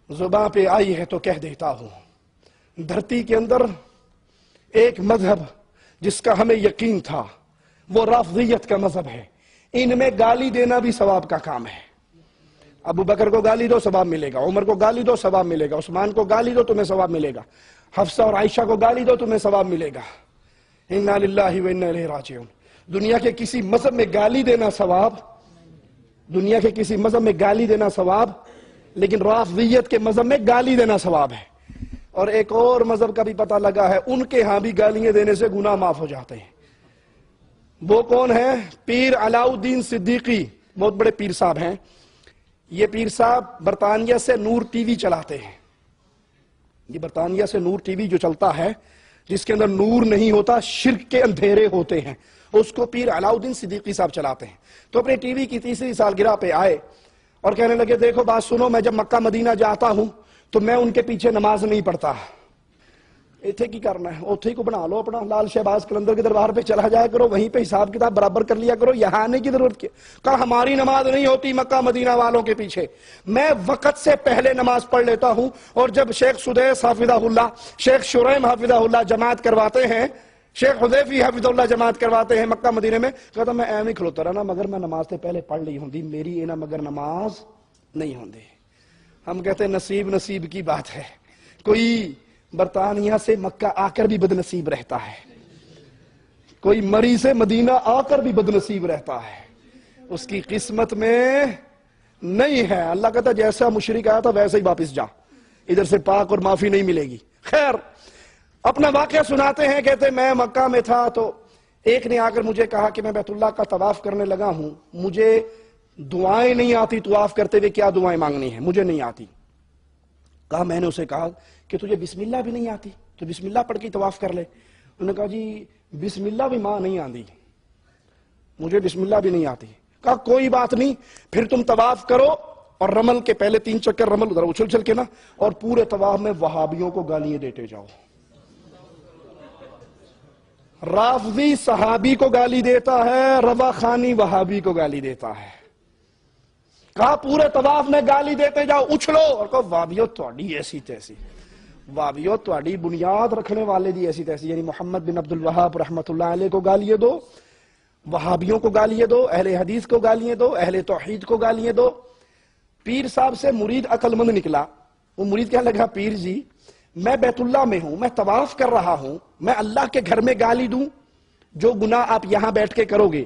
زباں پہ آئی ہے تو کہہ دیتا ہوں، دھرتی کے اندر ایک مذہب جس کا ہمیں یقین تھا وہ رافضیت کا مذہب ہے۔ ان میں گالی دینا بھی ثواب کا کام ہے۔ ابو بکر کو گالی دو ثواب ملے گا، عمر کو گالی دو ثواب ملے گا، عثمان کو گالی دو تمہیں ثواب ملے گا، حفصہ اور عائشہ کو گالی دو تمہیں ثواب ملے گا۔ انا للہ و انا الیہ راجعون۔ دنیا کے کسی مذہب میں گالی دینا ثواب، دنیا کے کسی مذہب میں گالی دینا ثواب، لیکن رافضیت کے مذہب میں گالی دینا ثواب ہے۔ اور ایک اور مذہب کا بھی پتہ لگا ہے، ان کے ہاں بھی گالیاں دینے سے گناہ معاف ہو جاتے ہیں۔ وہ کون ہے؟ پیر علاؤالدین صدیقی، بہت بڑے پیر صاحب ہیں۔ یہ پیر صاحب برطانیہ سے نور ٹی وی چلاتے ہیں۔ یہ برطانیہ سے نور ٹی وی جو چلتا ہے، جس کے اندر نور نہیں ہوتا، شرک کے اندھیرے ہوتے ہیں، اس کو پیر علاؤالدین صدیقی صاحب چلاتے ہیں۔ تو اپنے ٹی وی کی 3ری سالگرہ پہ آئے اور کہنے لگے دیکھو بات سنو، میں جب مکہ مدینہ جاتا ہوں تو میں ان کے پیچھے نماز نہیں پڑھتا۔ ایتھے کی کرنا ہے؟ اوتھے کو بنا لو اپنا، لال شہباز قلندر کے دربار پہ چلا جایا کرو، وہیں پہ حساب کتاب برابر کر لیا کرو، یہاں آنے کی ضرورت کیا؟ کہا ہماری نماز نہیں ہوتی مکہ مدینہ والوں کے پیچھے، میں وقت سے پہلے نماز پڑھ لیتا ہوں، اور جب شیخ سدیس حافظہ اللہ، شیخ شریم حافظہ اللہ جماعت کرواتے ہیں، شیخ حذیفی حافظ اللہ جماعت کرواتے ہیں مکہ مدینہ میں، کہتا میں ایویں کھلوتا رہنا مگر میں نماز سے پہلے پڑھ لی ہوندی، میری اینا مگر نماز نہیں ہوندی۔ ہم کہتے ہیں نصیب کی بات ہے، کوئی برطانیہ سے مکہ آ کر بھی بدنصیب رہتا ہے، کوئی مری سے مدینہ آ کر بھی بدنصیب رہتا ہے، اس کی قسمت میں نہیں ہے۔ اللہ کہتا جیسا مشرک آیا تھا ویسے ہی واپس جا، ادھر سے پاک اور معافی نہیں ملے گی۔ خیر، اپنا واقعہ سناتے ہیں، کہتے میں مکہ میں تھا تو ایک نے آ کر مجھے کہا کہ میں بیت اللہ کا طواف کرنے لگا ہوں، مجھے دعائیں نہیں آتی، طواف کرتے ہوئے کیا دعائیں مانگنی ہیں مجھے نہیں آتی۔ کہا میں نے اسے کہا کہ تجھے بسم اللہ بھی نہیں آتی تو بسم اللہ پڑھ کے طواف کر لے۔ انہوں نے کہا جی بسم اللہ بھی ماں نہیں آتی، مجھے بسم اللہ بھی نہیں آتی۔ کہا کوئی بات نہیں، پھر تم طواف کرو اور رمل کے پہلے 3 چکر رمل ادھر اچھل چل کے نا، اور پورے طواف میں وہابیوں کو گالیاں دیتے جاؤ۔ رافضی صحابی کو گالی دیتا ہے، روا خانی وہابی کو گالی دیتا ہے۔ کہا پورے طواف میں گالی دیتے جاؤ، اچھلو، اور کہا وہابیو تواڈی ایسی تیسی، وہابیو تواڈی بنیاد رکھنے والے دی ایسی تیسی، یعنی محمد بن عبد الوہاب رحمۃ اللہ علیہ کو گالیاں دو، وہابیوں کو گالیاں دو، اہل حدیث کو گالیاں دو، اہل توحید کو گالیاں دو۔ پیر صاحب سے مرید عقل مند نکلا، وہ مرید کہنے لگا پیر جی میں بیت اللہ میں ہوں، میں طواف کر رہا ہوں، میں اللہ کے گھر میں گالی دوں؟ جو گناہ آپ یہاں بیٹھ کے کرو گے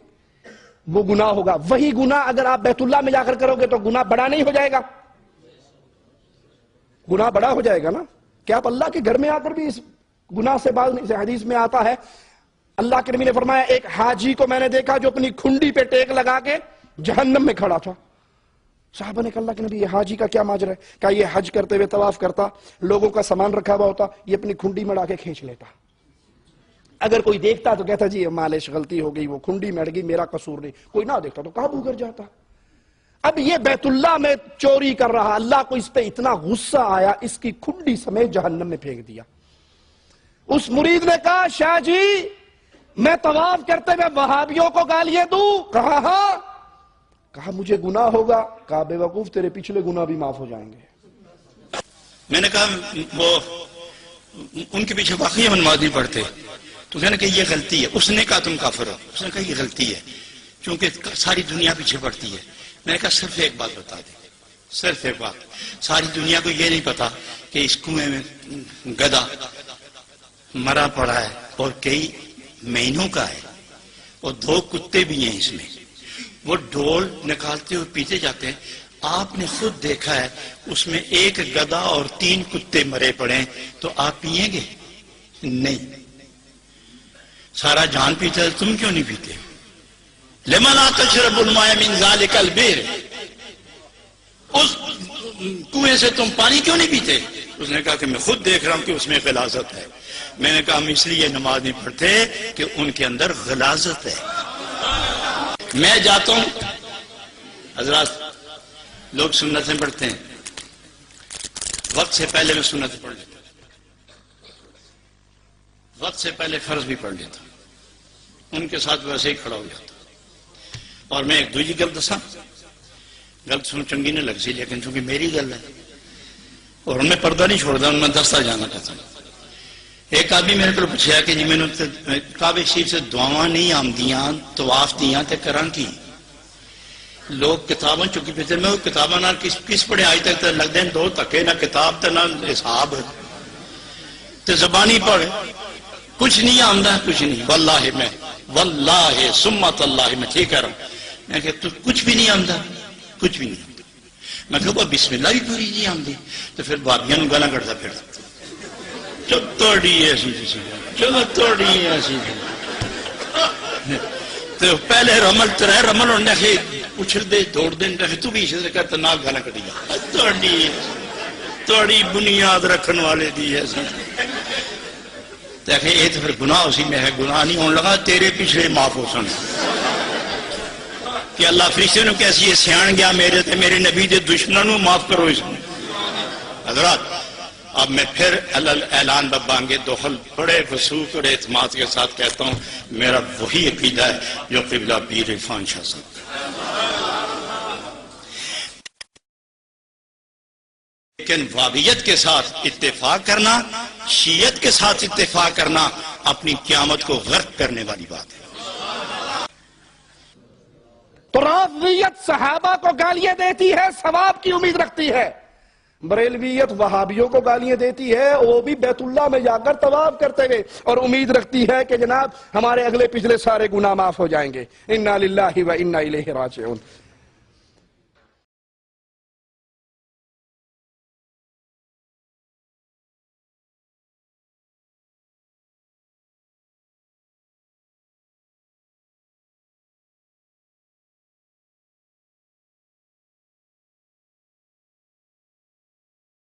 وہ گناہ ہوگا، وہی گناہ اگر آپ بیت اللہ میں جا کر کرو گے تو گناہ بڑا نہیں ہو جائے گا؟ گناہ بڑا ہو جائے گا نا۔ کہ آپ اللہ کے گھر میں آ کر بھی اس گناہ سے باز نہیں؟ حدیث میں آتا ہے اللہ کے نبی نے فرمایا ایک حاجی کو میں نے دیکھا جو اپنی کھنڈی پہ ٹیک لگا کے جہنم میں کھڑا تھا۔ صحابہ نے کہا اللہ کے نبی یہ حاجی کا کیا ماجرا ہے؟ کہا یہ حج کرتے ہوئے طواف کرتا، لوگوں کا سامان رکھا ہوا ہوتا، یہ اپنی کھنڈی میں ڈا کے کھینچ لیتا، اگر کوئی دیکھتا تو کہتا جی معلش غلطی ہو گئی، وہ کھنڈی میں اڑ گئی، میرا قصور نہیں، کوئی نہ دیکھتا تو قابو کر جاتا۔ اب یہ بیت اللہ میں چوری کر رہا، اللہ کو اس پہ اتنا غصہ آیا، اس کی کھنڈی سمیت جہنم میں پھینک دیا۔ اس مرید نے کہا شاہ جی میں طواف کرتے ہوئے وہابیوں کو گالیاں دوں؟ کہا ہاں۔ کہا مجھے گناہ ہوگا؟ کہا بے وقوف تیرے پچھلے گناہ بھی معاف ہو جائیں گے۔ میں نے کہا وہ ان کے پیچھے واقعی ہم نماز نہیں پڑھتے، تو کہنے کہ یہ غلطی ہے۔ اس نے کہا تم کافر ہو، اس نے کہا یہ غلطی ہے کیونکہ ساری دنیا پیچھے پڑتی ہے۔ میں نے کہا صرف ایک بات بتا دیں، صرف ایک بات، ساری دنیا کو یہ نہیں پتا کہ اس کنویں میں گدھا مرا پڑا ہے اور کئی مہینوں کا ہے اور 2 کتے بھی ہیں اس میں، وہ ڈول نکالتے ہوئے پیتے جاتے ہیں۔ آپ نے خود دیکھا ہے اس میں 1 گدھا اور 3 کتے مرے پڑے ہیں، تو آپ پیئیں گے؟ نہیں۔ سارا جان پیتا ہے، تم کیوں نہیں پیتے؟ لِمَ لَا تَشْرَبُ الْمَاءَ مِنْ ذَلِكَ الْبِئْرِ، اس کنویں سے تم پانی کیوں نہیں پیتے؟ اس نے کہا کہ میں خود دیکھ رہا ہوں کہ اس میں غلاظت ہے۔ میں نے کہا ہم اس لیے نماز نہیں پڑھتے کہ ان کے اندر غلاظت ہے۔ میں جاتا ہوں، حضرات لوگ سنتیں پڑھتے ہیں، وقت سے پہلے میں سنتیں پڑھ لیتا ہوں، وقت سے پہلے فرض بھی پڑھ لیتا ہوں، ان کے ساتھ ویسے ہی کھڑا ہو جاتا ہوں۔ اور میں ایک دوسری گل دساں، گل سن چنگی نہیں لگ سی لیکن چونکہ میری گل ہے، اور ان میں پردہ نہیں چھوڑتا، ان میں دستہ جانا کہتا ہوں۔ ایک آدمی میرے کو پوچھا کہ جی میں نے کعبے شریف سے دعاواں نہیں آمدیاں طواف دیاں تے کران کی لوگ کتاباں چکی پھرتے، میں وہ کتاباں نہ کس پڑھے آج تک تے لگ دیں دو تکے، نہ کتاب تے نہ حساب تے زبانی پڑھ، کچھ نہیں آمدہ، کچھ نہیں، واللہ سمت اللہ میں ٹھیک کہہ رہا ہوں، میں کہ کچھ بھی نہیں آمدہ، کچھ بھی نہیں آمدہ، میں کہ وہ بسم اللہ بھی پوری نہیں آمدی، تو پھر بابیاں نو گالاں کرتا پھرتا، چلو توڑی ایسی جیسی، چلو توڑی ایسی، تو پہلے رمل ترے رمل ہونے کے اچھل دے دوڑ دے تو بھی اسے کہتا نہ گانا کر دیا، توڑی بنیاد رکھن والے دی ایسی، دیکھیں یہ تو پھر گناہ اسی میں ہے، گناہ نہیں ہونے لگا تیرے پچھلے معاف ہو سن کہ اللہ فرشتے نے کیسی یہ سیان گیا میرے تے میرے نبی دے دشمنوں معاف کرو اس میں۔ حضرات اب میں پھر اعلان ببانگے دخل بڑے وثوق اور اعتماد کے ساتھ کہتا ہوں، میرا وہی عقیدہ ہے جو قبلہ پیر عرفان شاہ صاحب۔ لیکن وہابیت کے ساتھ اتفاق کرنا، شیعت کے ساتھ اتفاق کرنا اپنی قیامت کو غرق کرنے والی بات ہے۔ تو رافضیت صحابہ کو گالیاں دیتی ہے، ثواب کی امید رکھتی ہے، بریلویت وہابیوں کو گالیاں دیتی ہے، وہ بھی بیت اللہ میں جا کر طواف کرتے گئے اور امید رکھتی ہے کہ جناب ہمارے اگلے پچھلے سارے گناہ معاف ہو جائیں گے۔ انا للہ و انا الیہ راجعون۔